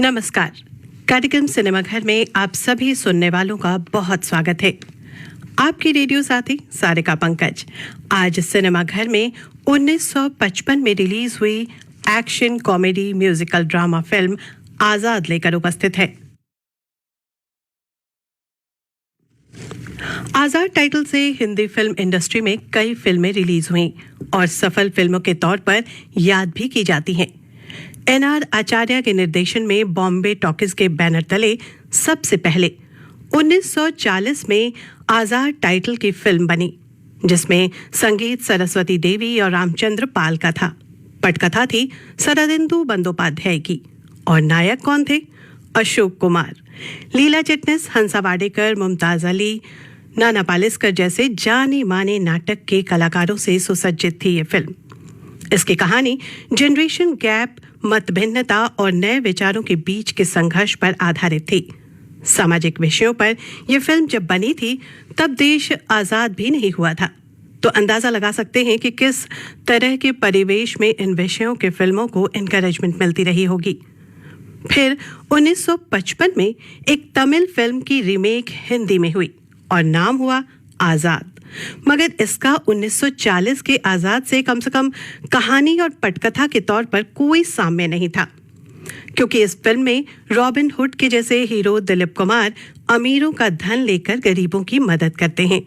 नमस्कार। कार्यक्रम सिनेमा घर में आप सभी सुनने वालों का बहुत स्वागत है। आपकी रेडियो साथी सारिका पंकज आज सिनेमा घर में 1955 में रिलीज हुई action comedy musical drama film Azaad लेकर उपस्थित है। आजाद टाइटल से हिंदी फिल्म इंडस्ट्री में कई फिल्में रिलीज हुई और सफल फिल्मों के तौर पर याद भी की जाती हैं। एनआर आचार्य के निर्देशन में बॉम्बे टॉकीज के बैनर तले सबसे पहले 1940 में आजाद टाइटल की फिल्म बनी, जिसमें संगीत सरस्वती देवी और रामचंद्र पाल का था। पटकथा थी शरदिंदु बंदोपाध्याय की और नायक कौन थे? अशोक कुमार, लीला चिटनिस, हंसा वाडेकर, मुमताज अली, नाना पालेस्कर जैसे जाने माने नाटक के कलाकारों से सुसज्जित थी ये फिल्म। इसकी कहानी जनरेशन गैप, मतभिन्नता और नए विचारों के बीच के संघर्ष पर आधारित थी। सामाजिक विषयों पर यह फिल्म जब बनी थी तब देश आजाद भी नहीं हुआ था, तो अंदाजा लगा सकते हैं कि किस तरह के परिवेश में इन विषयों के फिल्मों को एनकरेजमेंट मिलती रही होगी। फिर 1955 में एक तमिल फिल्म की रीमेक हिंदी में हुई और नाम हुआ आजाद, मगर इसका 1940 के आजाद से कम कहानी और पटकथा के तौर पर कोई साम्य नहीं था, क्योंकि इस फिल्म में रॉबिन हुड के जैसे हीरो दिलीप कुमार अमीरों का धन लेकर गरीबों की मदद करते हैं।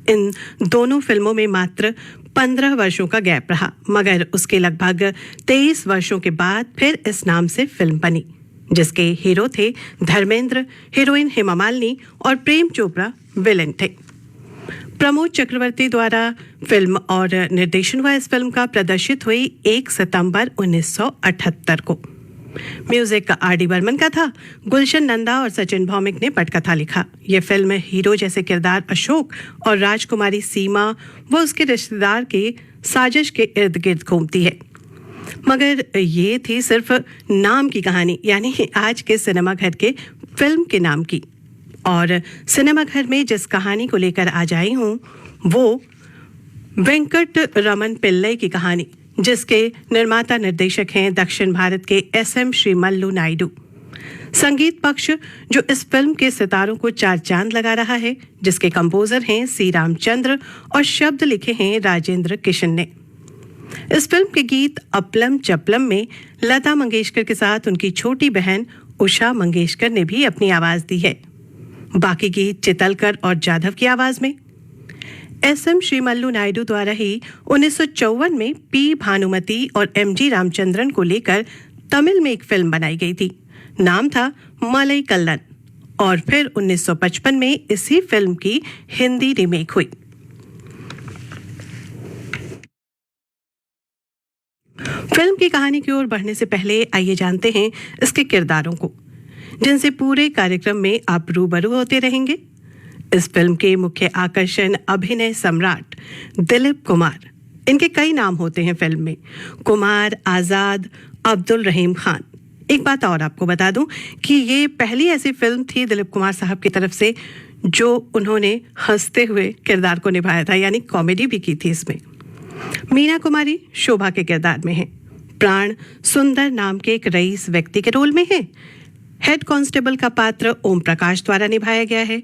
इन दोनों फिल्मों में मात्र 15 वर्षों का गैप रहा, मगर उसके लगभग 23 वर्षों के बाद फिर इस नाम से फिल्म बनी, जिसके हीरो थे धर्मेंद्र, हीरोइन हेमा मालिनी और प्रेम चोपड़ा विलेन थे। प्रमोद चक्रवर्ती द्वारा फिल्म और निर्देशन हुआ इस फिल्म का प्रदर्शित हुई 1 सितंबर 1978 को। Music RD. बर्मन का था। गुलशन नंदा और सचिन भौमिक ने पटकथा लिखा। यह फिल्म हीरो जैसे किरदार अशोक और राजकुमारी सीमा व उसके रिश्तेदार के साजिश के इर्द गिर्द घूमती है, मगर ये थी सिर्फ नाम की कहानी, यानी आज के सिनेमा घर के फिल्म के नाम की। और सिनेमा घर में जिस कहानी को लेकर आज आई हूँ वो वेंकट रमन पिल्लई की कहानी, जिसके निर्माता निर्देशक हैं दक्षिण भारत के एस.एम. श्रीमल्लु नायडू। संगीत पक्ष जो इस फिल्म के सितारों को चार चांद लगा रहा है, जिसके कंपोजर हैं सी रामचंद्र और शब्द लिखे हैं राजेंद्र किशन ने। इस फिल्म के गीत अपलम चपलम में लता मंगेशकर के साथ उनकी छोटी बहन उषा मंगेशकर ने भी अपनी आवाज दी है। बाकी गीत चितलकर और जाधव की आवाज में। एस.एम. श्रीमल्लु नायडू द्वारा ही 1954 में पी भानुमति और एम.जी. रामचंद्रन को लेकर तमिल में एक फिल्म बनाई गई थी, नाम था मलई कल्लन, और फिर 1955 में इसी फिल्म की हिंदी रीमेक हुई। फिल्म की कहानी की ओर बढ़ने से पहले आइए जानते हैं इसके किरदारों को, जिनसे पूरे कार्यक्रम में आप रूबरू होते रहेंगे। इस फिल्म के मुख्य आकर्षण अभिनय सम्राट दिलीप कुमार। इनके कई नाम होते हैं फिल्म में, कुमार, आजाद, अब्दुल रहीम खान। एक बात और आपको बता दूं कि ये पहली ऐसी फिल्म थी दिलीप कुमार साहब की तरफ से जो उन्होंने हंसते हुए किरदार को निभाया था, यानी कॉमेडी भी की थी इसमें। मीना कुमारी शोभा के किरदार में है। प्राण सुंदर नाम के एक रईस व्यक्ति के रोल में है। हेड कांस्टेबल का पात्र ओम प्रकाश द्वारा निभाया गया है।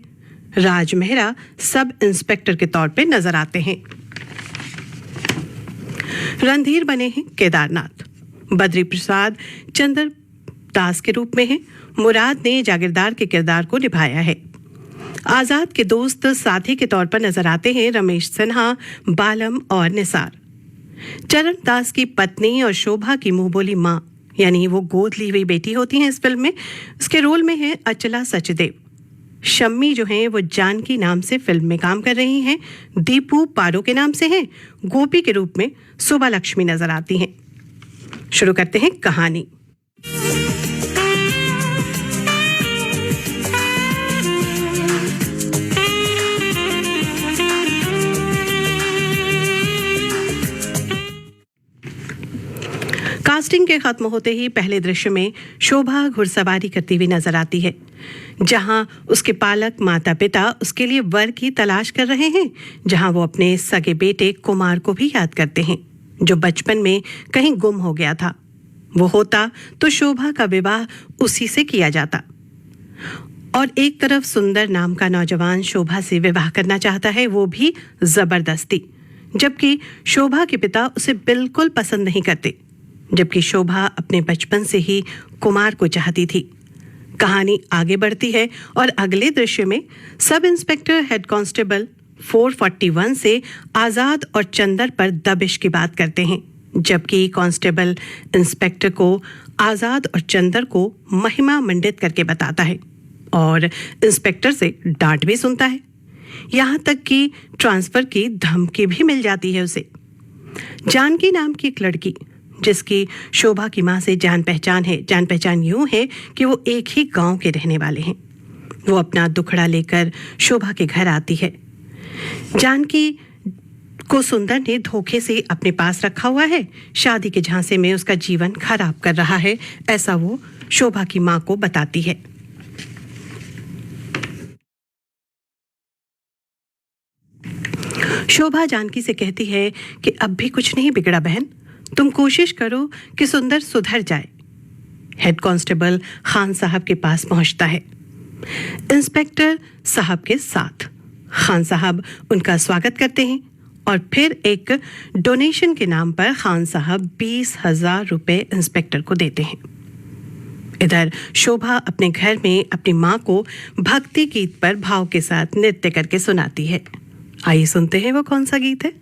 राज मेहरा सब इंस्पेक्टर के तौर पे नजर आते हैं। रणधीर बने हैं केदारनाथ। बद्री प्रसाद चंद्र दास के रूप में है। मुराद ने जागीरदार के किरदार को निभाया है। आजाद के दोस्त साथी के तौर पर नजर आते हैं रमेश सिन्हा, बालम और निसार। चरण दास की पत्नी और शोभा की मुंहबोली माँ, यानी वो गोद ली हुई बेटी होती हैं इस फिल्म में। उसके रोल में है अचला सचदेव। शम्मी जो हैं वो जानकी नाम से फिल्म में काम कर रही हैं। दीपू पारो के नाम से हैं। गोपी के रूप में सुबा लक्ष्मी नजर आती हैं। शुरू करते हैं कहानी। कास्टिंग के खत्म होते ही पहले दृश्य में शोभा घुड़सवारी करती हुई नजर आती है, जहां उसके पालक माता पिता उसके लिए वर की तलाश कर रहे हैं, जहां वो अपने सगे बेटे कुमार को भी याद करते हैं, जो बचपन में कहीं गुम हो गया था। वो होता तो शोभा का विवाह उसी से किया जाता। और एक तरफ सुंदर नाम का नौजवान शोभा से विवाह करना चाहता है, वो भी जबरदस्ती, जबकि शोभा के पिता उसे बिल्कुल पसंद नहीं करते, जबकि शोभा अपने बचपन से ही कुमार को चाहती थी। कहानी आगे बढ़ती है और अगले दृश्य में सब इंस्पेक्टर हेड कांस्टेबल 441 से आजाद और चंदर पर दबिश की बात करते हैं, जबकि कांस्टेबल इंस्पेक्टर को आजाद और चंदर को महिमा मंडित करके बताता है और इंस्पेक्टर से डांट भी सुनता है। यहां तक कि ट्रांसफर की धमकी भी मिल जाती है उसे। जानकी नाम की एक लड़की, जिसकी शोभा की मां से जान पहचान यूं है कि वो एक ही गांव के रहने वाले हैं, वो अपना दुखड़ा लेकर शोभा के घर आती है। जानकी को सुंदर ने धोखे से अपने पास रखा हुआ है, शादी के झांसे में उसका जीवन खराब कर रहा है, ऐसा वो शोभा की मां को बताती है। शोभा जानकी से कहती है कि अब भी कुछ नहीं बिगड़ा बहन, तुम कोशिश करो कि सुंदर सुधर जाए। हेड कांस्टेबल खान साहब के पास पहुंचता है, इंस्पेक्टर साहब के साथ। खान साहब उनका स्वागत करते हैं और फिर एक डोनेशन के नाम पर खान साहब 20,000 रुपए इंस्पेक्टर को देते हैं। इधर शोभा अपने घर में अपनी मां को भक्ति गीत पर भाव के साथ नृत्य करके सुनाती है। आइए सुनते हैं वो कौन सा गीत है।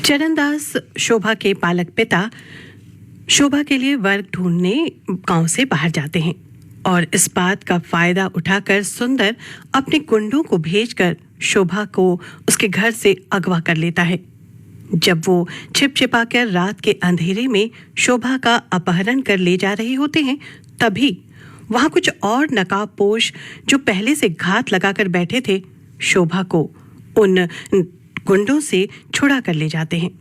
चरणदास शोभा के पालक पिता शोभा के लिए वर्क ढूंढने गांव से बाहर जाते हैं और इस बात का फायदा उठाकर सुंदर अपने गुंडों को भेजकर शोभा को उसके घर से अगवा कर लेता है। जब वो छिपा-कर रात के अंधेरे में शोभा का अपहरण कर ले जा रहे होते हैं, तभी वहां कुछ और नकाबपोश जो पहले से घात लगाकर बैठे थे, शोभा को उन गुंडों से छुड़ा कर ले जाते हैं।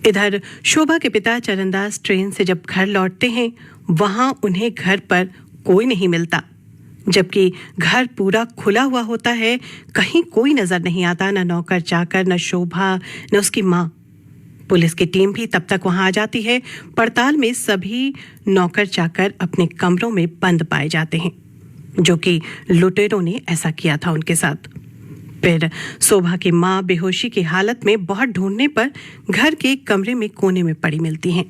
इधर शोभा के पिता चरणदास ट्रेन से जब घर लौटते हैं, वहां उन्हें घर पर कोई नहीं मिलता, जबकि घर पूरा खुला हुआ होता है। कहीं कोई नजर नहीं आता, न नौकर चाकर, न शोभा, न उसकी माँ। पुलिस की टीम भी तब तक वहां आ जाती है। पड़ताल में सभी नौकर चाकर अपने कमरों में बंद पाए जाते हैं, जो कि लुटेरों ने ऐसा किया था उनके साथ। फिर शोभा की माँ बेहोशी की हालत में बहुत ढूंढने पर घर के एक कमरे में कोने में पड़ी मिलती हैं।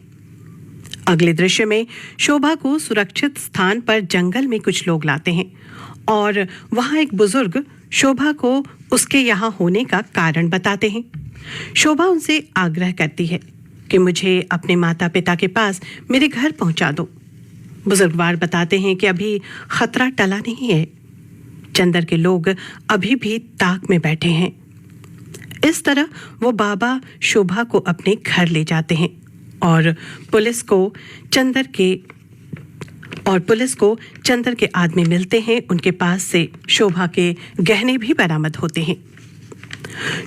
अगले दृश्य में शोभा को सुरक्षित स्थान पर जंगल में कुछ लोग लाते हैं और वहां एक बुजुर्ग शोभा को उसके यहाँ होने का कारण बताते हैं। शोभा उनसे आग्रह करती है कि मुझे अपने माता पिता के पास मेरे घर पहुंचा दो। बुजुर्गवार बताते हैं कि अभी खतरा टला नहीं है, चंदर के लोग अभी भी ताक में बैठे हैं। इस तरह वो बाबा शोभा को अपने घर ले जाते हैं और पुलिस को चंदर के आदमी मिलते हैं। उनके पास से शोभा के गहने भी बरामद होते हैं।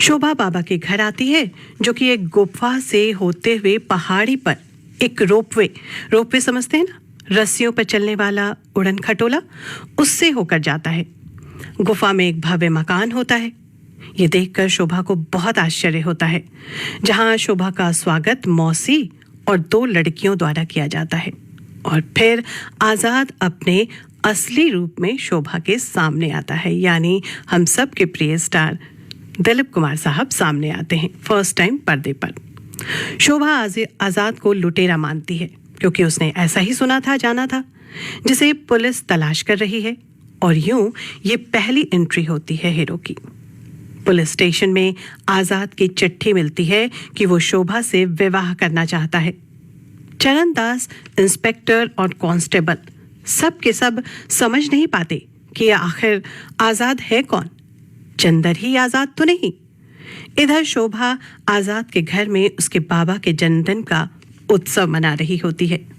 शोभा बाबा के घर आती है, जो कि एक गुफा से होते हुए पहाड़ी पर एक रोपवे समझते हैं ना, रस्सियों पर चलने वाला उड़न खटोला, उससे होकर जाता है। गुफा में एक भव्य मकान होता है। ये देखकर शोभा को बहुत आश्चर्य होता है, जहां शोभा का स्वागत मौसी और 2 लड़कियों द्वारा किया जाता है। और फिर आजाद अपने असली रूप में शोभा के सामने आता है, यानी हम सब के प्रिय स्टार दिलीप कुमार साहब सामने आते हैं फर्स्ट टाइम पर्दे पर। शोभा आजाद को लुटेरा मानती है, क्योंकि उसने ऐसा ही सुना था, जाना था, जिसे पुलिस तलाश कर रही है। और यूं ये पहली एंट्री होती है हीरो की। पुलिस स्टेशन में आजाद की चिट्ठी मिलती है कि वो शोभा से विवाह करना चाहता है। चरणदास, इंस्पेक्टर और कांस्टेबल सब के सब समझ नहीं पाते कि आखिर आजाद है कौन, चंदर ही आजाद तो नहीं। इधर शोभा आजाद के घर में उसके बाबा के जन्मदिन का उत्सव मना रही होती है।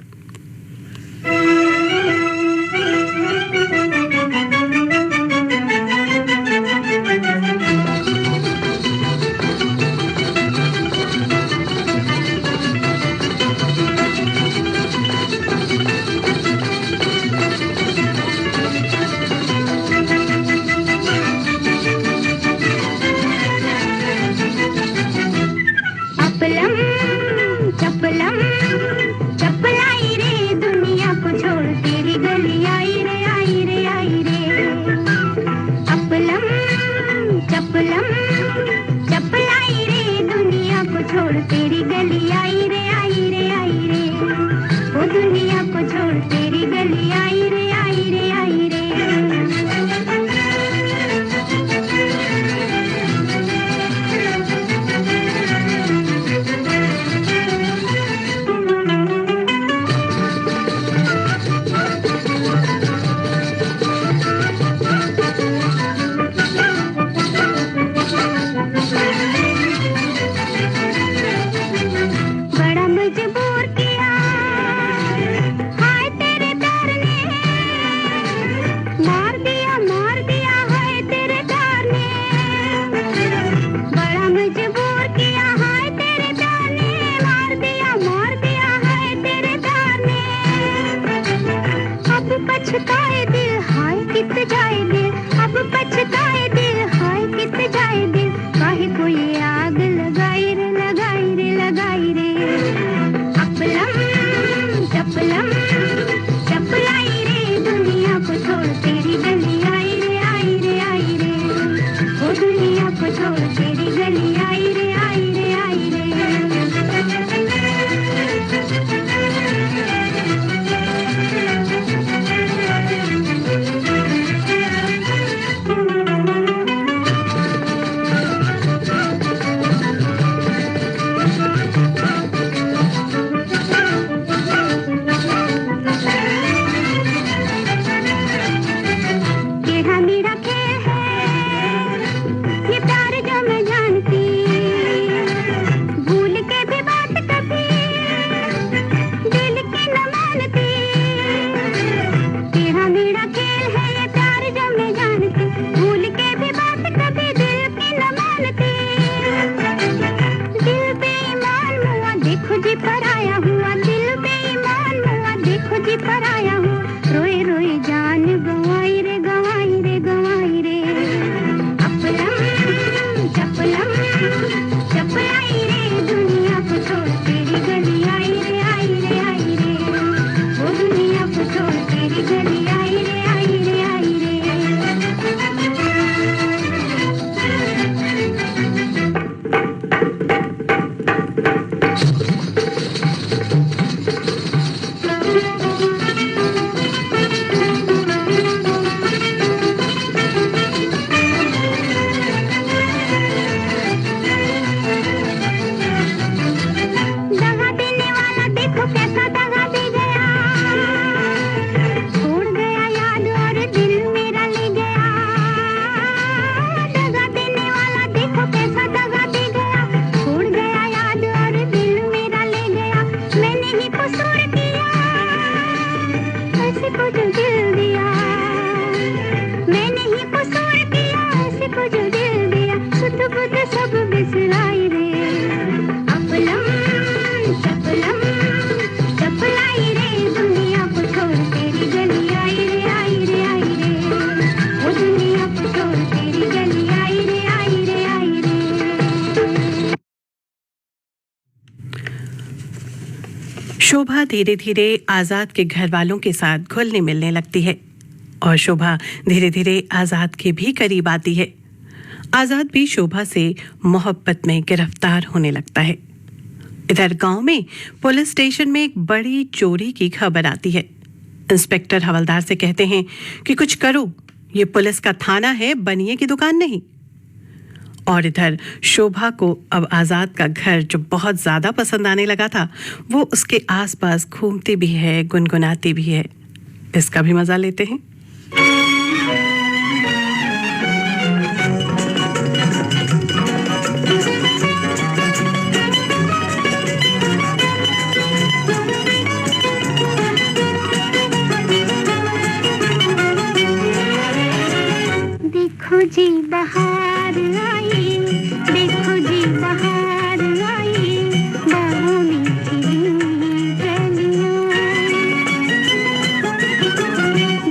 तेरी गली आई शोभा धीरे धीरे आजाद के घर वालों के साथ घुलने मिलने लगती है और शोभा धीरे धीरे आजाद के भी करीब आती है। आजाद भी शोभा से मोहब्बत में गिरफ्तार होने लगता है। इधर गांव में पुलिस स्टेशन में एक बड़ी चोरी की खबर आती है। इंस्पेक्टर हवलदार से कहते हैं कि कुछ करो, ये पुलिस का थाना है, बनिए की दुकान नहीं। और इधर शोभा को अब आजाद का घर जो बहुत ज्यादा पसंद आने लगा था, वो उसके आसपास घूमती भी है, गुनगुनाती भी है। इसका भी मजा लेते हैं। देखो जी बहार आई, देखो जी बहार आई, बाहों में खिली कलियां।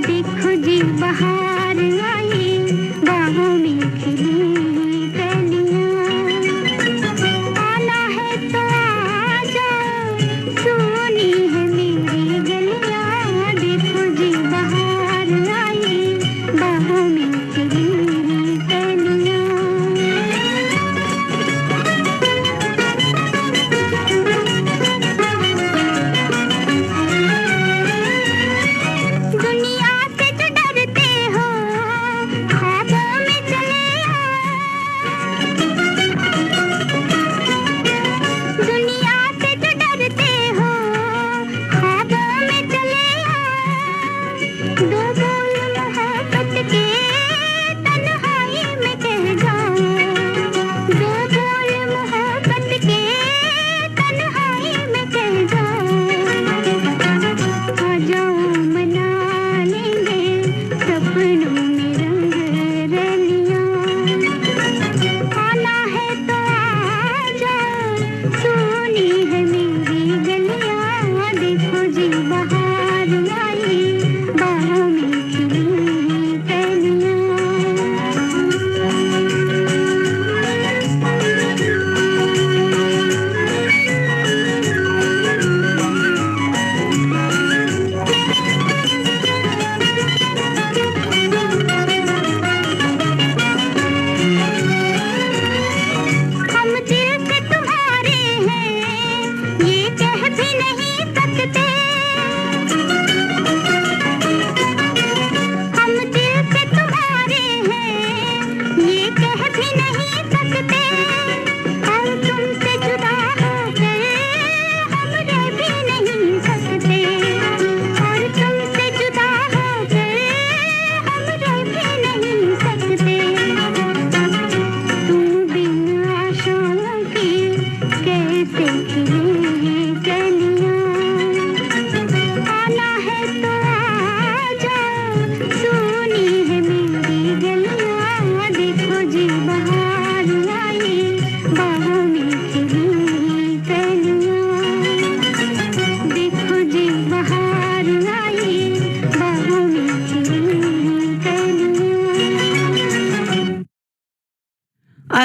देखो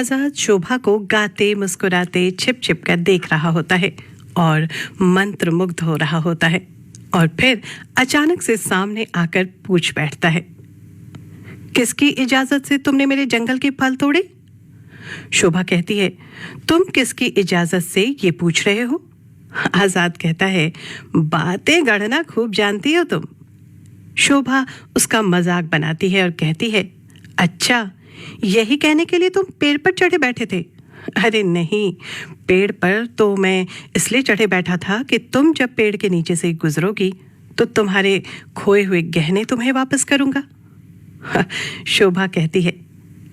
आजाद शोभा को गाते मुस्कुराते छिप छिप कर देख रहा होता है और मंत्रमुग्ध हो रहा होता है, और फिर अचानक से सामने आकर पूछ बैठता है, किसकी इजाजत से तुमने मेरे जंगल के फल तोड़े? शोभा कहती है, तुम किसकी इजाजत से ये पूछ रहे हो? आजाद कहता है, बातें गढ़ना खूब जानती हो तुम। शोभा उसका मजाक बनाती है और कहती है, अच्छा, यही कहने के लिए तुम पेड़ पर चढ़े बैठे थे? अरे नहीं, पेड़ पर तो मैं इसलिए चढ़े बैठा था कि तुम जब पेड़ के नीचे से गुजरोगी तो तुम्हारे खोए हुए गहने तुम्हें वापस करूंगा। शोभा कहती है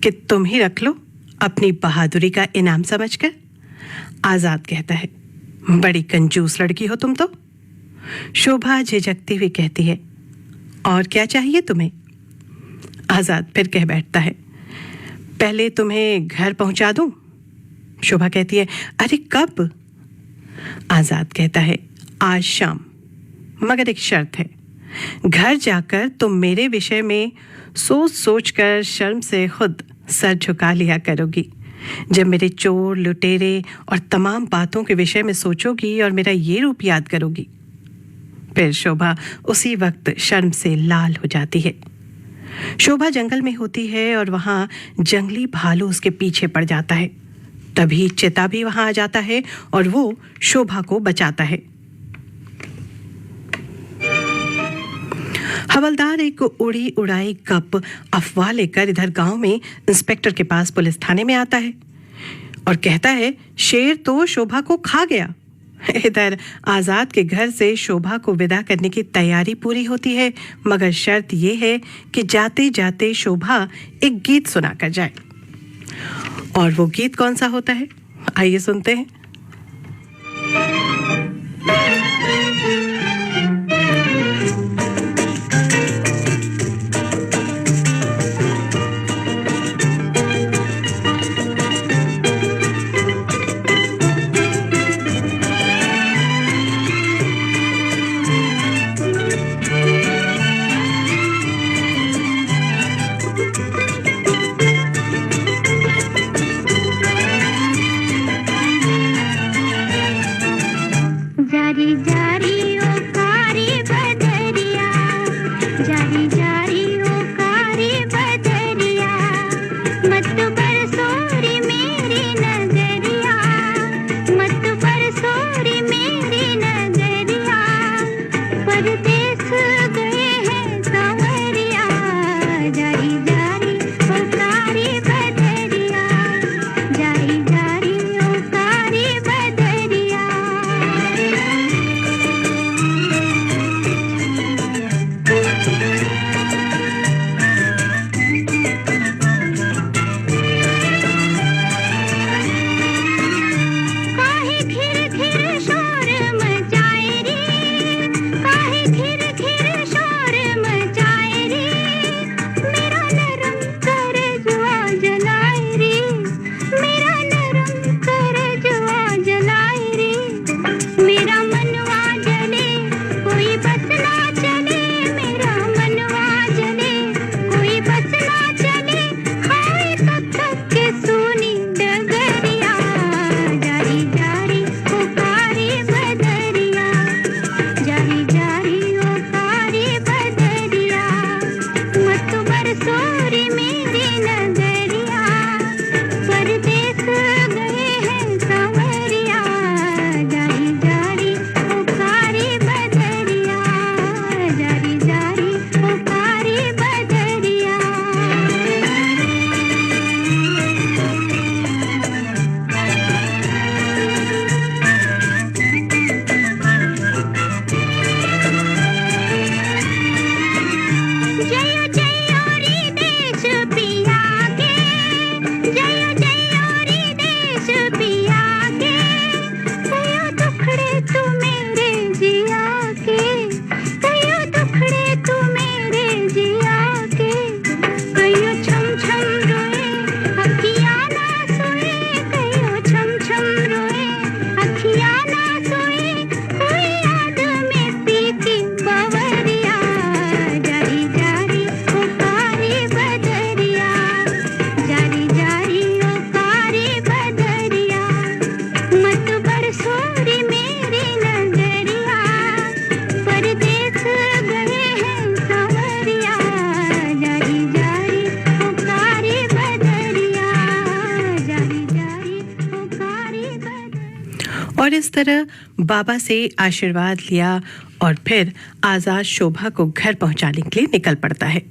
कि तुम ही रख लो अपनी बहादुरी का इनाम समझकर। आजाद कहता है, बड़ी कंजूस लड़की हो तुम तो। शोभा झिझकती हुई कहती है, और क्या चाहिए तुम्हें? आजाद फिर कह बैठता है, पहले तुम्हें घर पहुंचा दूं? शोभा कहती है, अरे कब? आजाद कहता है, आज शाम, मगर एक शर्त है। घर जाकर तुम मेरे विषय में सोच सोच कर शर्म से खुद सर झुका लिया करोगी। जब मेरे चोर लुटेरे और तमाम बातों के विषय में सोचोगी और मेरा ये रूप याद करोगी। फिर शोभा उसी वक्त शर्म से लाल हो जाती है। शोभा जंगल में होती है और वहां जंगली भालू उसके पीछे पड़ जाता है। तभी चिता भी वहां आ जाता है और वो शोभा को बचाता है। हवलदार एक उड़ी उड़ाई गप अफवाह लेकर इधर गांव में इंस्पेक्टर के पास पुलिस थाने में आता है और कहता है, शेर तो शोभा को खा गया। इधर आजाद के घर से शोभा को विदा करने की तैयारी पूरी होती है, मगर शर्त यह है कि जाते जाते शोभा एक गीत सुनाकर जाए। और वो गीत कौन सा होता है, आइए सुनते हैं। और इस तरह बाबा से आशीर्वाद लिया और फिर आजाद शोभा को घर पहुंचाने के लिए निकल पड़ता है।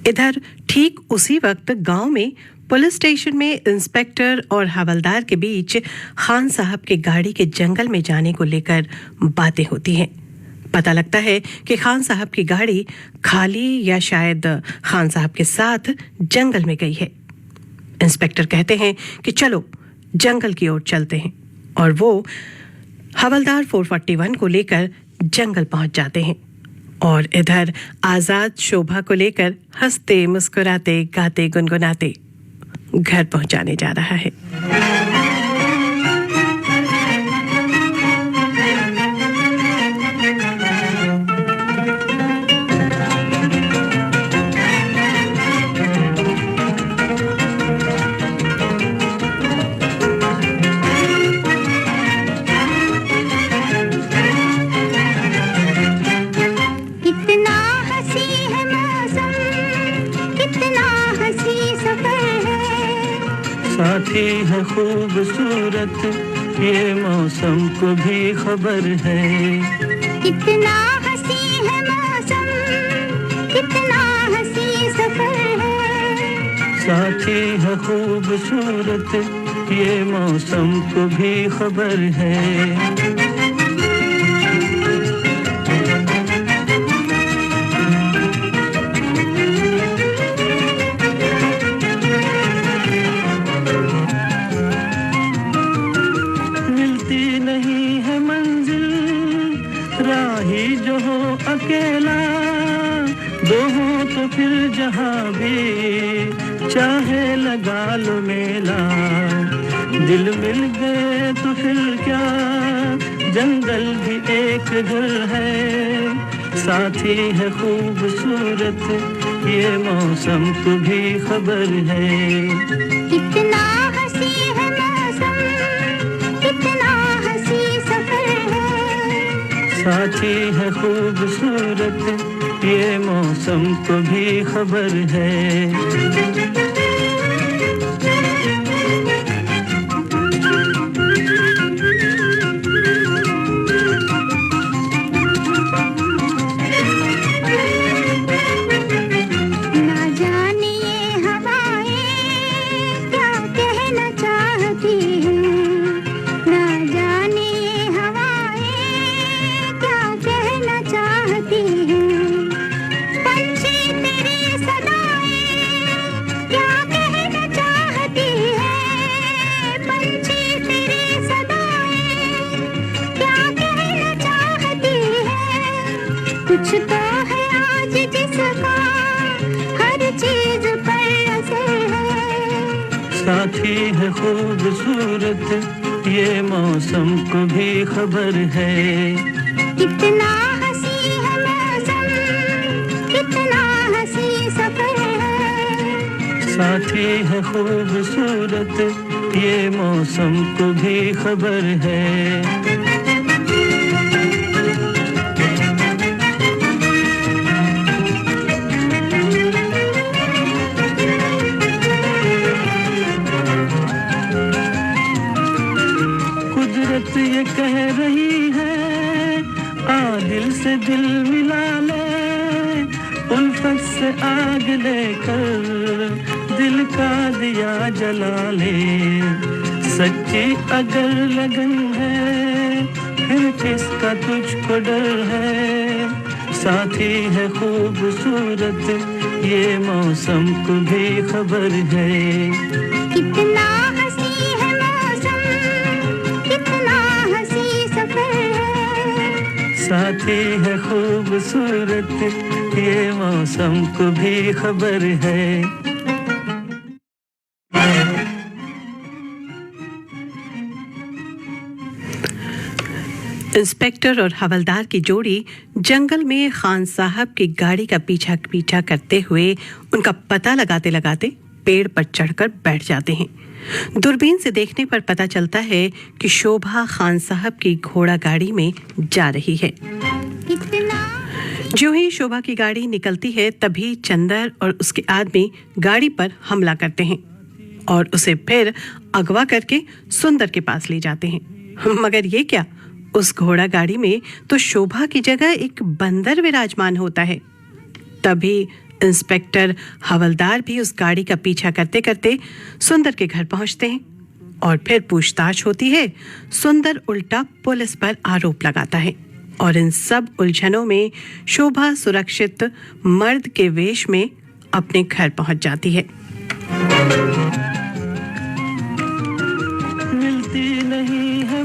इधर ठीक उसी वक्त गांव में पुलिस स्टेशन में इंस्पेक्टर और हवलदार के बीच खान साहब की गाड़ी के जंगल में जाने को लेकर बातें होती हैं। पता लगता है कि खान साहब की गाड़ी खाली या शायद खान साहब के साथ जंगल में गई है। इंस्पेक्टर कहते हैं कि चलो जंगल की ओर चलते हैं और वो हवलदार 441 को लेकर जंगल पहुंच जाते हैं और इधर आजाद शोभा को लेकर हंसते मुस्कुराते गाते गुनगुनाते घर पहुंचाने जा रहा है। साथी है खूबसूरत ये मौसम को भी खबर है। कितना हंसी है मौसम, कितना हंसी सफर है। साथी है खूबसूरत ये मौसम को भी खबर है। अकेला दो हो तो फिर जहाँ भी चाहे लगा लो मेला। दिल मिल गए तो फिर क्या जंगल भी एक घर है। साथी है खूबसूरत ये मौसम को भी खबर है। कितना हंसी है मौसम, कितना हंसी सफर है। साथी है खूबसूरत ये मौसम को भी खबर है। कुछ तो है आज जिसका हर चीज पर असर है। साथी है खूबसूरत ये मौसम को भी खबर है। कितना हंसी है मौसम, कितना हंसी सफर है। साथी है खूबसूरत ये मौसम को भी खबर है। ये कह रही है आ दिल से दिल मिला ले। उल्फत से आग लेकर दिल का दिया जला ले। सच्ची अगर लगन है फिर किसका तुझको डर है। साथी है खूबसूरत ये मौसम को भी खबर है। कितना हंसी है मौसम, कितना हंसी सफर है। साथी है खूबसूरत ये मौसम को भी खबर है। इंस्पेक्टर और हवलदार की जोड़ी जंगल में खान साहब की गाड़ी का पीछा करते हुए उनका पता लगाते लगाते पेड़ पर चढ़कर बैठ जाते हैं। दूरबीन से देखने पर पता चलता है कि शोभा खान साहब की घोड़ा गाड़ी में जा रही है। जो ही शोभा की गाड़ी निकलती है तभी चंदर और उसके आदमी गाड़ी पर हमला करते हैं और उसे फिर अगवा करके सुंदर के पास ले जाते हैं। मगर ये क्या, उस घोड़ा गाड़ी में तो शोभा की जगह एक बंदर विराजमान होता है। तभी इंस्पेक्टर हवलदार भी उस गाड़ी का पीछा करते करते सुंदर के घर पहुंचते हैं और फिर पूछताछ होती है। सुंदर उल्टा पुलिस पर आरोप लगाता है और इन सब उलझनों में शोभा सुरक्षित मर्द के वेश में अपने घर पहुंच जाती है। मिलती नहीं है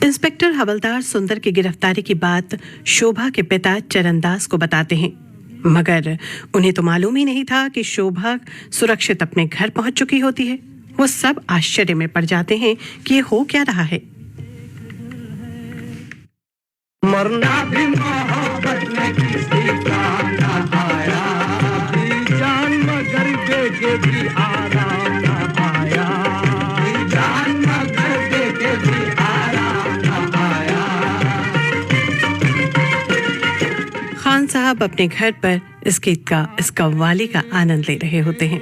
इंस्पेक्टर हवलदार सुंदर की गिरफ्तारी की बात शोभा के पिता चरणदास को बताते हैं, मगर उन्हें तो मालूम ही नहीं था कि शोभा सुरक्षित अपने घर पहुंच चुकी होती है। वो सब आश्चर्य में पड़ जाते हैं कि ये हो क्या रहा है। मरना भी मोहब्बत में किसी काम ना आया, जान मगर देके भी आराम ना आया, जान मगर देके भी आराम ना आया। खान साहब अपने घर पर इस गीत का, इस कव्वाली का आनंद ले रहे होते हैं।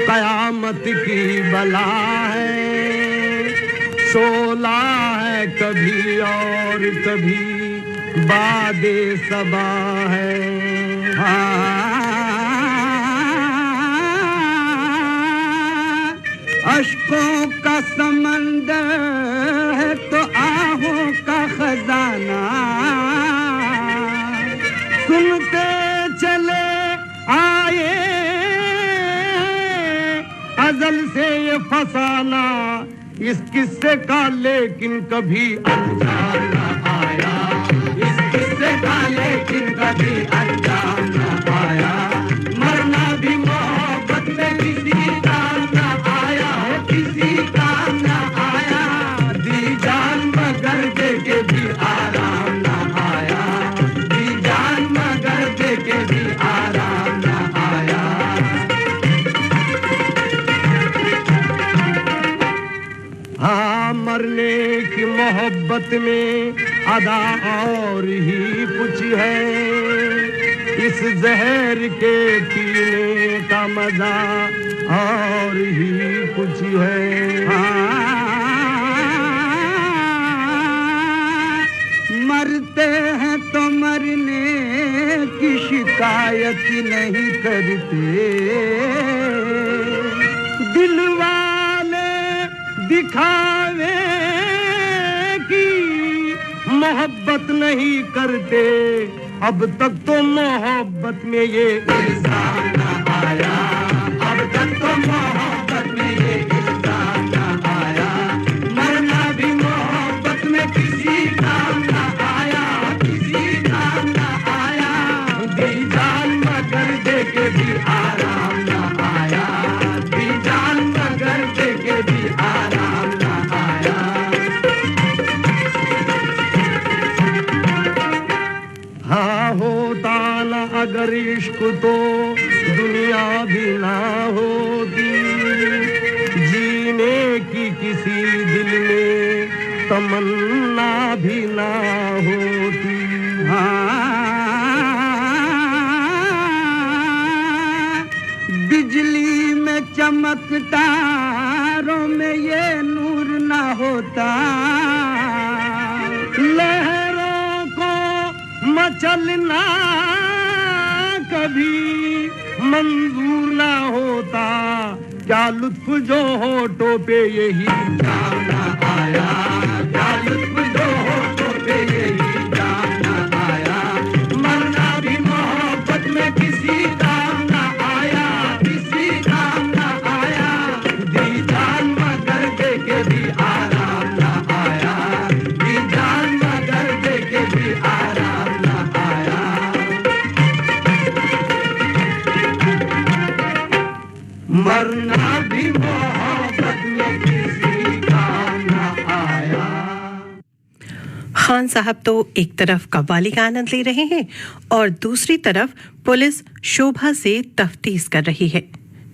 कयामत की बला है, सोला है कभी और कभी बादे सबा है। अश्कों का समंदर है तो आहों का खजाना, सुनते चले आए अज़ल से ये फसाना इस किस्से का, लेकिन कभी अंजाम न आया, इस किस्से का लेकिन कभी अंजाम न आया। मरना भी मोहब्बत में किसी काम न आया है, किसी काम न आया। दी जान मगर देके भी आराम न आया, दी जान मगर देके भी आराम न आया। हाँ, मरने की मोहब्बत में अदा और ही कुछ है, इस जहर के पीने का मजा और ही कुछ है। हाँ, मरते हैं तो मरने की शिकायत नहीं करते, दिल वाले दिखावे की मोहब्बत नहीं करते। अब तक तो मोहब्बत में ये इल्जाम न आया, अब तक तो मोहब्बत में ये इल्जाम न आया। मरना भी मोहब्बत में किसी काम न आया, किसी काम न आया। दी जान मगर देके भी आराम न आया, दी जान मगर देके भी आराम न आया। हाँ, होता न अगर इश्क तो दुनिया भी ना होती, जीने की किसी दिल में तमन्ना भी ना होती। हाँ, बिजली में चमकता तारों में ये नूर ना होता, लहरों को मचलना कभी मंजूर ना होता। क्या लुत्फ जो होठों पे यही जाम ना आया, क्या लुत्फ जो होठों पे यही जाम ना आया। मरना भी मोहब्बत में किसी काम ना आया, किसी काम ना आया। दी जान मगर देके भी आराम ना आया, दी जान मगर देके भी आराम ना आया। मरना भी मोहब्बत में किसी काम ना आया। खान साहब तो एक तरफ कव्वाली का आनंद ले रहे हैं और दूसरी तरफ पुलिस शोभा से तफ्तीश कर रही है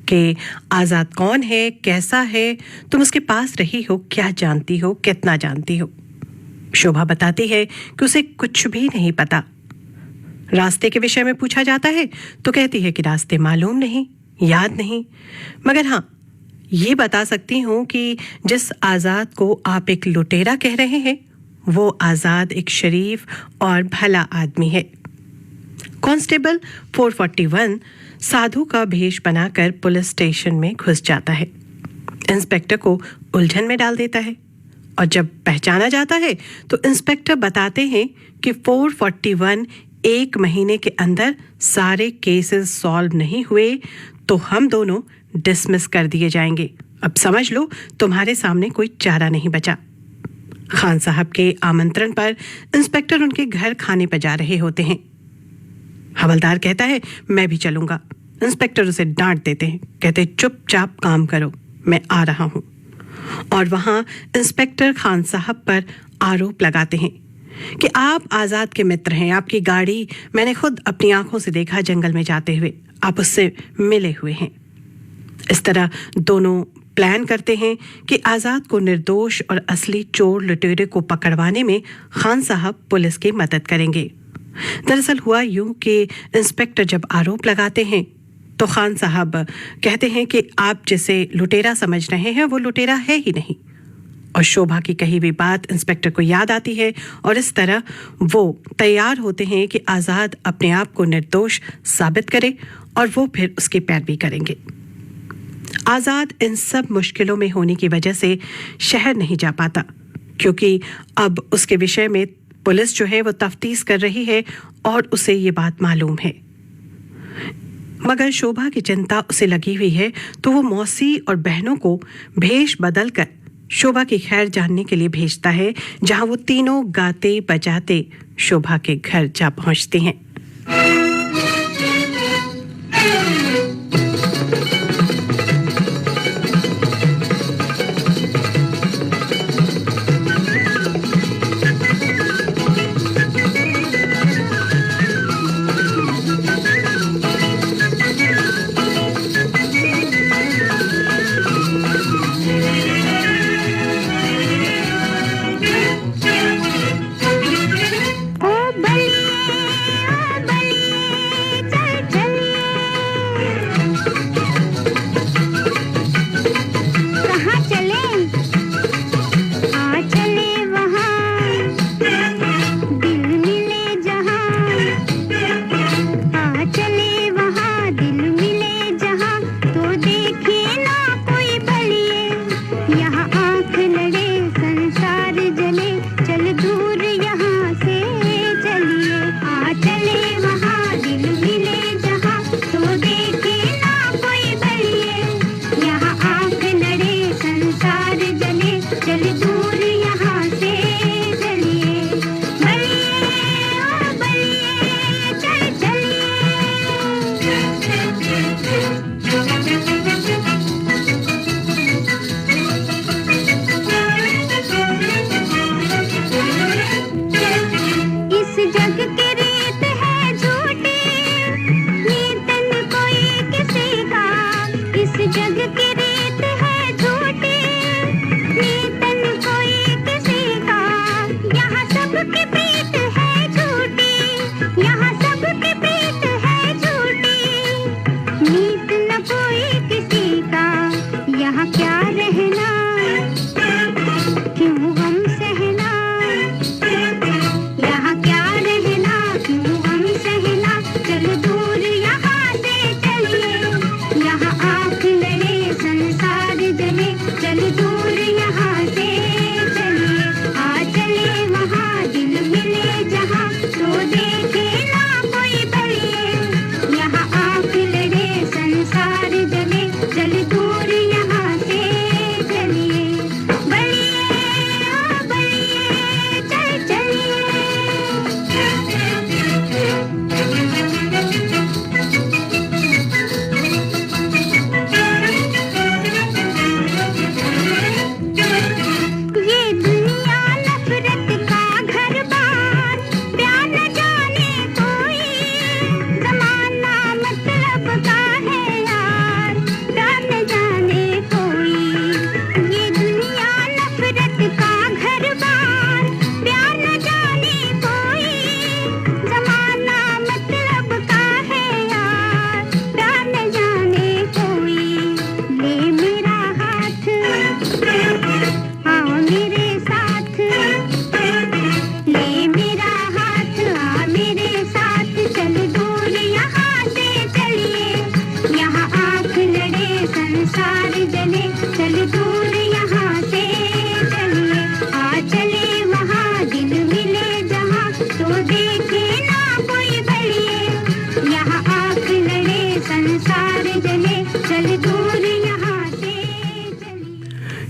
कि आजाद कौन है, कैसा है, तुम उसके पास रही हो, क्या जानती हो, कितना जानती हो। शोभा बताती है कि उसे कुछ भी नहीं पता। रास्ते के विषय में पूछा जाता है तो कहती है कि रास्ते मालूम नहीं, याद नहीं, मगर हाँ ये बता सकती हूँ कि जिस आज़ाद को आप एक लुटेरा कह रहे हैं, वो आज़ाद एक शरीफ और भला आदमी है। कांस्टेबल 441 साधु का भेष बनाकर पुलिस स्टेशन में घुस जाता है, इंस्पेक्टर को उलझन में डाल देता है, और जब पहचाना जाता है तो इंस्पेक्टर बताते हैं कि 441 1 महीने के अंदर सारे केसेस सॉल्व नहीं हुए तो हम दोनों डिसमिस कर दिए जाएंगे। अब समझ लो तुम्हारे सामने कोई चारा नहीं बचा। खान साहब के आमंत्रण पर इंस्पेक्टर उनके घर खाने पर जा रहे होते हैं। हवलदार कहता है मैं भी चलूंगा। इंस्पेक्टर उसे डांट देते हैं, कहते चुपचाप काम करो, मैं आ रहा हूं। और वहां इंस्पेक्टर खान साहब पर आरोप लगाते हैं कि आप आज़ाद के मित्र हैं, आपकी गाड़ी मैंने खुद अपनी आंखों से देखा जंगल में जाते हुए, आप उससे मिले हुए हैं। इस तरह दोनों प्लान करते हैं कि आज़ाद को निर्दोष और असली चोर लुटेरे को पकड़वाने में खान साहब पुलिस की मदद करेंगे। दरअसल हुआ यूं कि इंस्पेक्टर जब आरोप लगाते हैं तो खान साहब कहते हैं कि आप जिसे लुटेरा समझ रहे हैं वो लुटेरा है ही नहीं, और शोभा की कही हुई बात इंस्पेक्टर को याद आती है, और इस तरह वो तैयार होते हैं कि आज़ाद अपने आप को निर्दोष साबित करे और वो फिर उसकी पैरवी करेंगे। आज़ाद इन सब मुश्किलों में होने की वजह से शहर नहीं जा पाता, क्योंकि अब उसके विषय में पुलिस जो है वो तफ्तीश कर रही है और उसे ये बात मालूम है। मगर शोभा की चिंता उसे लगी हुई है, तो वो मौसी और बहनों को भेष बदलकर शोभा की खैर जानने के लिए भेजता है, जहां वो तीनों गाते बजाते शोभा के घर जा पहुंचते हैं।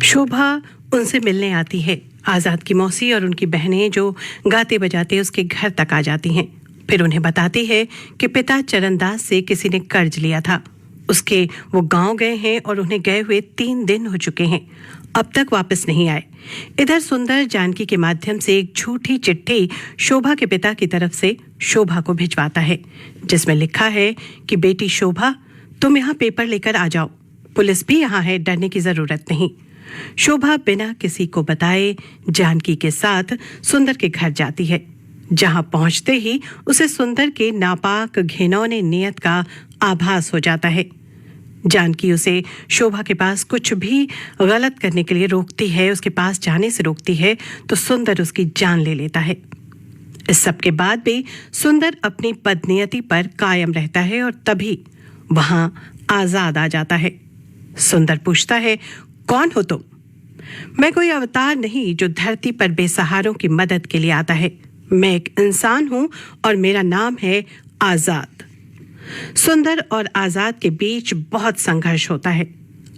शोभा उनसे मिलने आती है। आजाद की मौसी और उनकी बहनें जो गाते बजाते उसके घर तक आ जाती हैं। फिर उन्हें बताती है कि पिता चरणदास से किसी ने कर्ज लिया था, उसके वो गांव गए हैं और उन्हें गए हुए 3 दिन हो चुके हैं, अब तक वापस नहीं आए। इधर सुंदर जानकी के माध्यम से एक झूठी चिट्ठी शोभा के पिता की तरफ से शोभा को भिजवाता है, जिसमें लिखा है कि बेटी शोभा, तुम यहाँ पेपर लेकर आ जाओ, पुलिस भी यहाँ है, डरने की जरूरत नहीं। शोभा बिना किसी को बताए जानकी के साथ सुंदर के घर जाती है, जहां पहुंचते ही उसे सुंदर के नापाक घिनौने नियत का आभास हो जाता है। जानकी उसे शोभा के पास कुछ भी गलत करने के लिए रोकती है, उसके पास जाने से रोकती है, तो सुंदर उसकी जान ले लेता है। इस सब के बाद भी सुंदर अपनी बदनीयती पर कायम रहता है और तभी वहां आजाद आ जाता है। सुंदर पूछता है, कौन हो तुम? मैं कोई अवतार नहीं जो धरती पर बेसहारों की मदद के लिए आता है। मैं एक इंसान हूं और मेरा नाम है आजाद। सुंदर और आजाद के बीच बहुत संघर्ष होता है।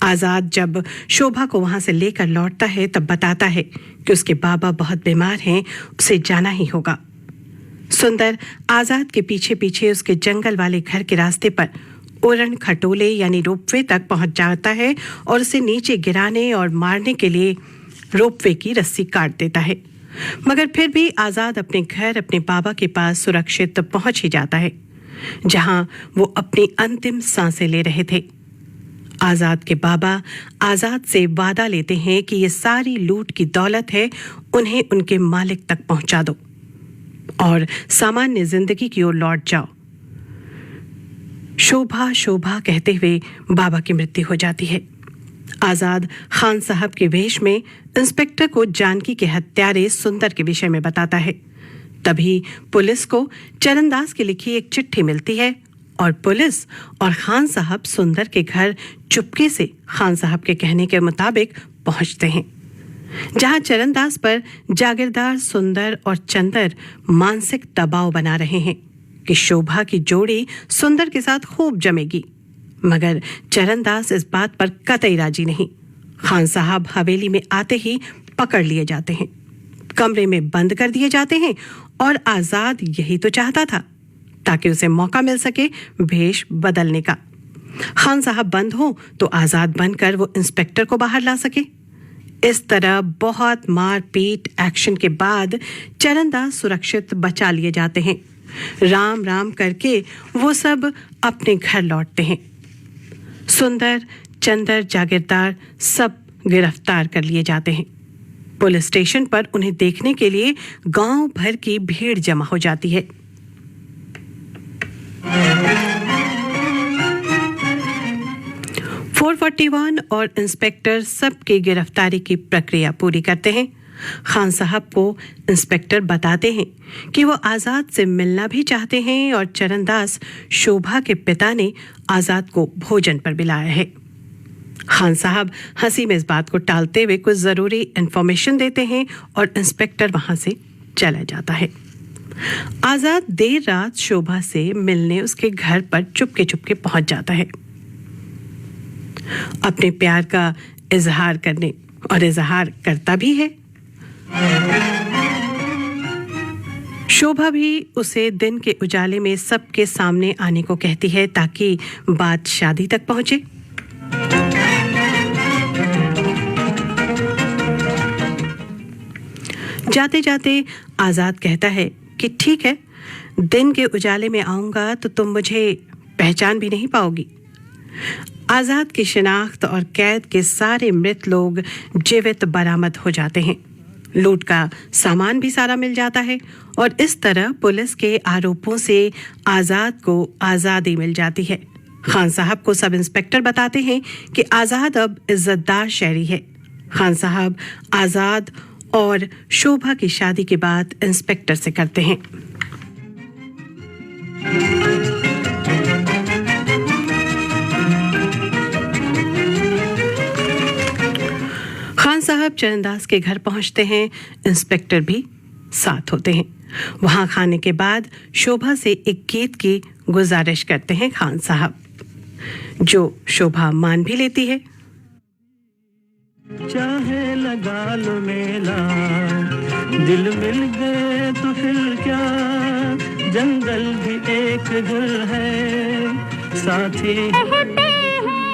आजाद जब शोभा को वहां से लेकर लौटता है तब बताता है कि उसके बाबा बहुत बीमार हैं, उसे जाना ही होगा। सुंदर आजाद के पीछे पीछे उसके जंगल वाले घर के रास्ते पर उड़न खटोले यानी रोपवे तक पहुंच जाता है और उसे नीचे गिराने और मारने के लिए रोपवे की रस्सी काट देता है। मगर फिर भी आजाद अपने घर, अपने बाबा के पास सुरक्षित पहुंच ही जाता है, जहां वो अपनी अंतिम सांसें ले रहे थे। आजाद के बाबा आजाद से वादा लेते हैं कि ये सारी लूट की दौलत है, उन्हें उनके मालिक तक पहुंचा दो और सामान्य जिंदगी की ओर लौट जाओ। शोभा शोभा कहते हुए बाबा की मृत्यु हो जाती है। आजाद खान साहब के वेश में इंस्पेक्टर को जानकी के हत्यारे सुंदर के विषय में बताता है। तभी पुलिस को चरणदास की लिखी एक चिट्ठी मिलती है और पुलिस और खान साहब सुंदर के घर चुपके से खान साहब के कहने के मुताबिक पहुंचते हैं, जहां चरणदास पर जागीरदार सुंदर और चंदर मानसिक दबाव बना रहे हैं कि शोभा की जोड़ी सुंदर के साथ खूब जमेगी। मगर चरणदास इस बात पर कतई राजी नहीं। खान साहब हवेली में आते ही पकड़ लिए जाते हैं, कमरे में बंद कर दिए जाते हैं और आजाद यही तो चाहता था ताकि उसे मौका मिल सके भेष बदलने का। खान साहब बंद हो तो आजाद बनकर वो इंस्पेक्टर को बाहर ला सके। इस तरह बहुत मारपीट एक्शन के बाद चरणदास सुरक्षित बचा लिए जाते हैं। राम राम करके वो सब अपने घर लौटते हैं। सुंदर, चंदर, जागीरदार सब गिरफ्तार कर लिए जाते हैं। पुलिस स्टेशन पर उन्हें देखने के लिए गांव भर की भीड़ जमा हो जाती है। फोर 41 और इंस्पेक्टर सबकी गिरफ्तारी की प्रक्रिया पूरी करते हैं। खान साहब को इंस्पेक्टर बताते हैं कि वो आजाद से मिलना भी चाहते हैं और चरणदास शोभा के पिता ने आजाद को भोजन पर बुलाया है। खान साहब हंसी में इस बात को टालते हुए कुछ जरूरी इंफॉर्मेशन देते हैं और इंस्पेक्टर वहां से चला जाता है। आजाद देर रात शोभा से मिलने उसके घर पर चुपके चुपके पहुंच जाता है, अपने प्यार का इजहार करने, और इजहार करता भी है। शोभा भी उसे दिन के उजाले में सबके सामने आने को कहती है ताकि बात शादी तक पहुंचे। जाते जाते आजाद कहता है कि ठीक है, दिन के उजाले में आऊंगा तो तुम मुझे पहचान भी नहीं पाओगी। आजाद की शिनाख्त और कैद के सारे मृत लोग जीवित बरामद हो जाते हैं। लूट का सामान भी सारा मिल जाता है और इस तरह पुलिस के आरोपों से आजाद को आजादी मिल जाती है। खान साहब को सब इंस्पेक्टर बताते हैं कि आजाद अब इज्जतदार शहरी है। खान साहब आजाद और शोभा की शादी की बात इंस्पेक्टर से करते हैं। खान साहब चरणदास के घर पहुंचते हैं, इंस्पेक्टर भी साथ होते हैं। वहां खाने के बाद शोभा से एक गीत की गुजारिश करते हैं खान साहब, जो शोभा मान भी लेती है। चाहे लगा लो मेला, दिल मिल गए तो फिर क्या, जंगल भी एक घर है साथी। कहते हैं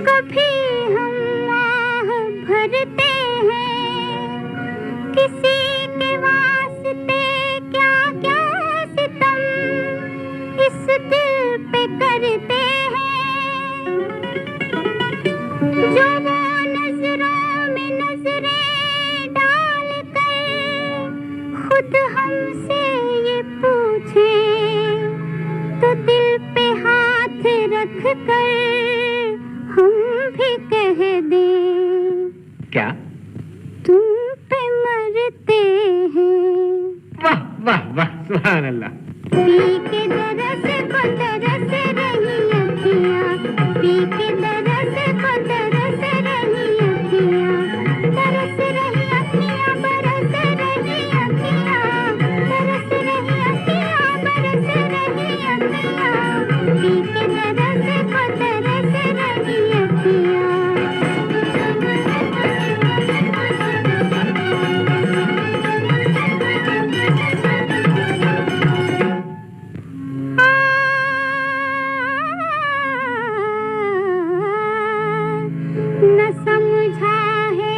कभी हम आह भरते हैं, किसी के वास्ते क्या क्या सितम इस दिल पे करते हैं, जो वो नजरों में नजरें डाल कर खुद हमसे ये पूछे, तो दिल पे हाथ रख कर हम भी कह दें, क्या? तुम पे मरते हैं। वाह वाह वाह, सुभान अल्लाह। पी के दरस को तरस रही अखियाँ, पी के दरस को तरस रही अखियाँ, तरस रही अखियाँ, बरस रही अखियाँ, तरस रही अखियाँ, बरस रही अखियाँ, पी के दरस को तरस रही अखियाँ। न समझा है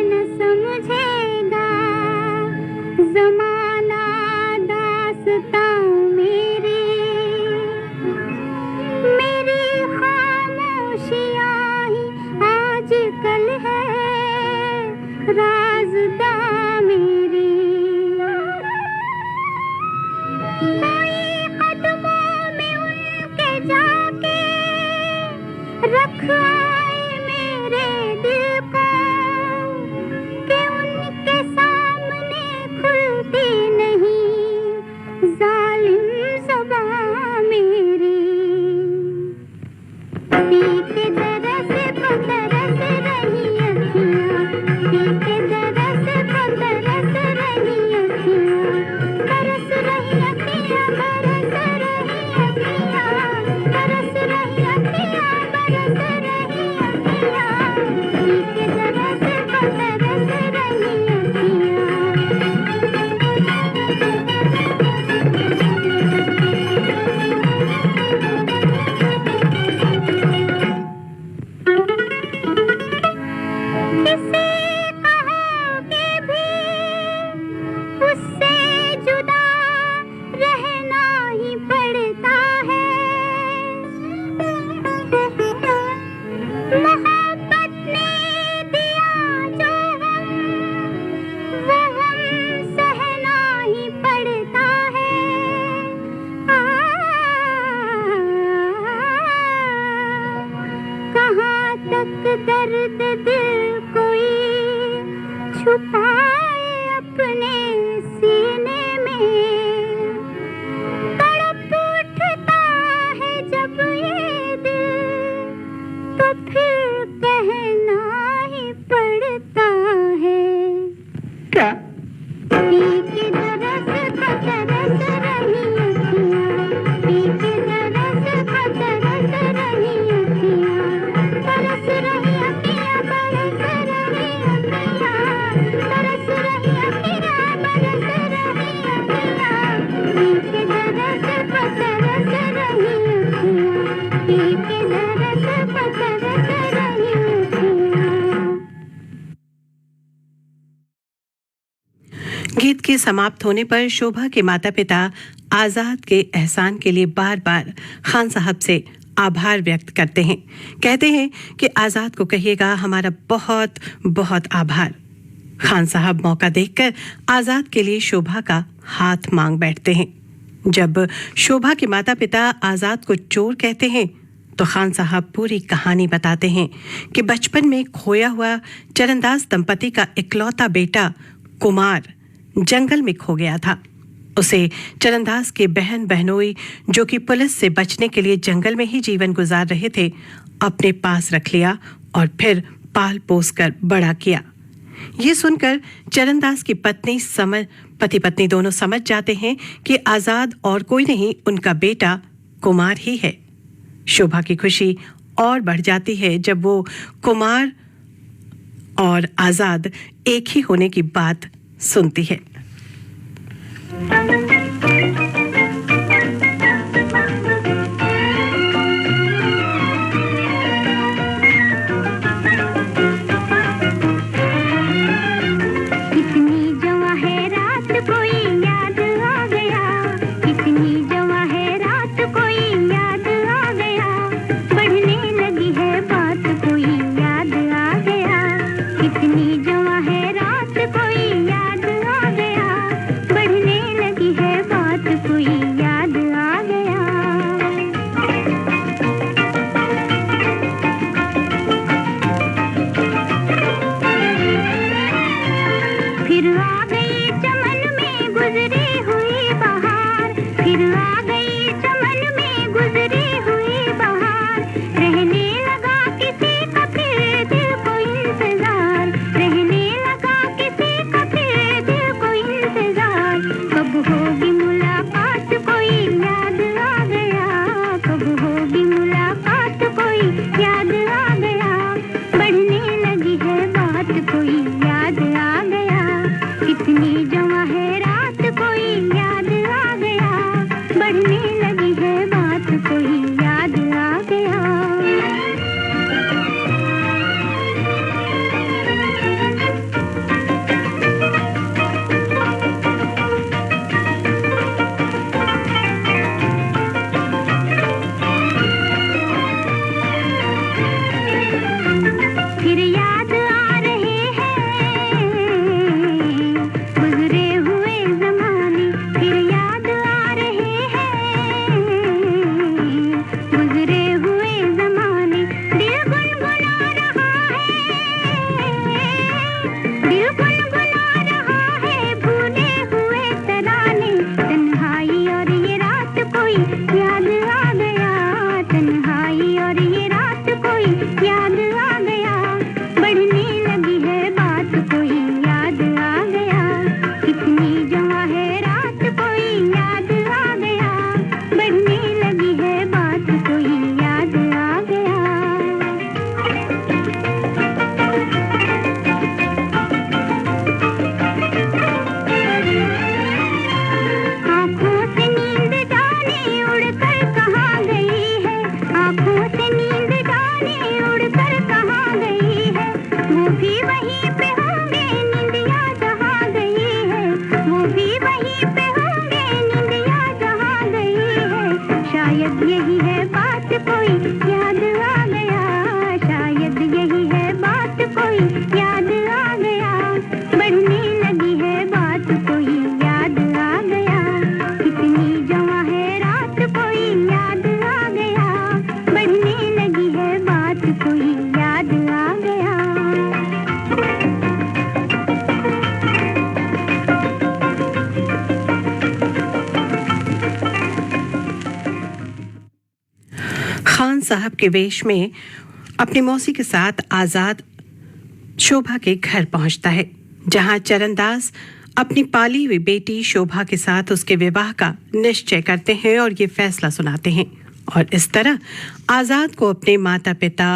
न समझेगा ज़माना दास्तां मेरी, मेरी खामोशियाँ ही आजकल है राज़दां मेरी। कोई कदमों में उनके जाके रख आए मेरे दिल को, कि उनके सामने खुलती नहीं जालिम ज़बां मेरी। पी के दरस को तरस रही अखियाँ, पी के दरस को तरस रही अखियाँ, तरस रही अखियाँ, बरस रही अखियाँ, तरस रही अखियाँ, बरस रही अखियाँ, पी के दरस को तरस रही अखियाँ। किसे कहोगे भी उससे जुदा रहना ही पड़ता है, मोहब्बत ने दिया जो गम वो गम सहना ही पड़ता है। कहाँ तक दर्द दिल कोई छुपाए अपने सीने में, तड़प उठता है जब ये दिल, तो फिर कहना ही पड़ता है। क्या? पी के दरस को तरस रही अखियाँ, पी के दरस को तरस रही अखियाँ, तरस रही अखियाँ, बरस रही अखियाँ, तरस रही अखियाँ, बरस रही अखियाँ, पी के दरस को तरस रही अखियाँ, पी के दरस को तरस रही अखियाँ। गीत के समाप्त होने पर शोभा के माता पिता आजाद के एहसान के लिए बार बार खान साहब से आभार व्यक्त करते हैं। कहते हैं कि आजाद को कहिएगा हमारा बहुत बहुत आभार। खान साहब मौका देखकर आजाद के लिए शोभा का हाथ मांग बैठते हैं। जब शोभा के माता पिता आजाद को चोर कहते हैं तो खान साहब पूरी कहानी बताते हैं कि बचपन में खोया हुआ चरणदास दंपति का इकलौता बेटा कुमार जंगल में खो गया था। उसे चरणदास के बहन बहनोई जो कि पुलिस से बचने के लिए जंगल में ही जीवन गुजार रहे थे, अपने पास रख लिया और फिर पाल पोस कर बड़ा किया। ये सुनकर चरणदास की पति पत्नी दोनों समझ जाते हैं कि आजाद और कोई नहीं, उनका बेटा कुमार ही है। शोभा की खुशी और बढ़ जाती है जब वो कुमार और आजाद एक ही होने की बात सुनती है। खान साहब के वेश में अपनी मौसी के साथ आजाद शोभा के घर पहुंचता है, जहां चरणदास अपनी पाली हुई बेटी शोभा के साथ उसके विवाह का निश्चय करते हैं और ये फैसला सुनाते हैं। और इस तरह आजाद को अपने माता पिता,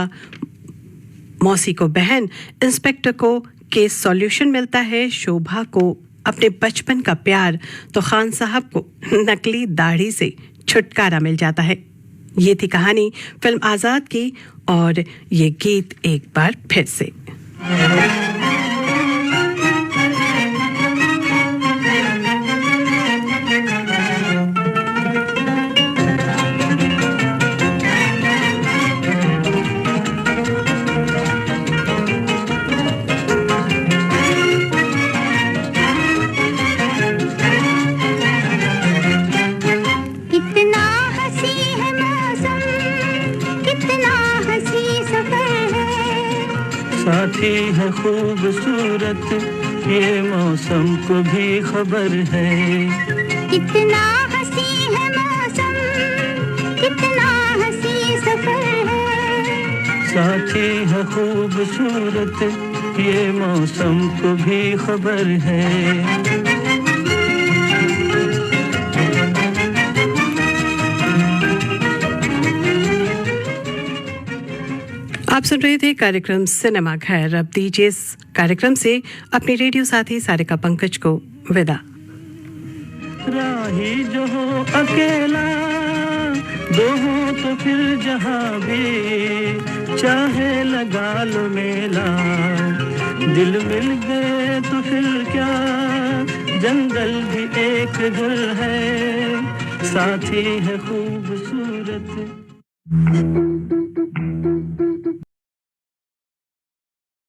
मौसी को बहन, इंस्पेक्टर को केस सॉल्यूशन मिलता है, शोभा को अपने बचपन का प्यार, तो खान साहब को नकली दाढ़ी से छुटकारा मिल जाता है। ये थी कहानी फिल्म आजाद की, और ये गीत एक बार फिर से। साथी है खूबसूरत, ये मौसम को भी खबर है। कितना हंसी है मौसम, कितना हंसी सफर है। साथी है खूबसूरत, ये मौसम को भी खबर है। आप सुन रहे थे कार्यक्रम सिनेमा घर। अब दीजिए इस कार्यक्रम से अपने रेडियो साथी सारिका पंकज को विदा। राही जो हो अकेला, दो हो तो फिर जहां भी चाहे लगा लो मेला। दिल मिल गए तो फिर क्या, जंगल भी एक घर है, साथी है खूबसूरत।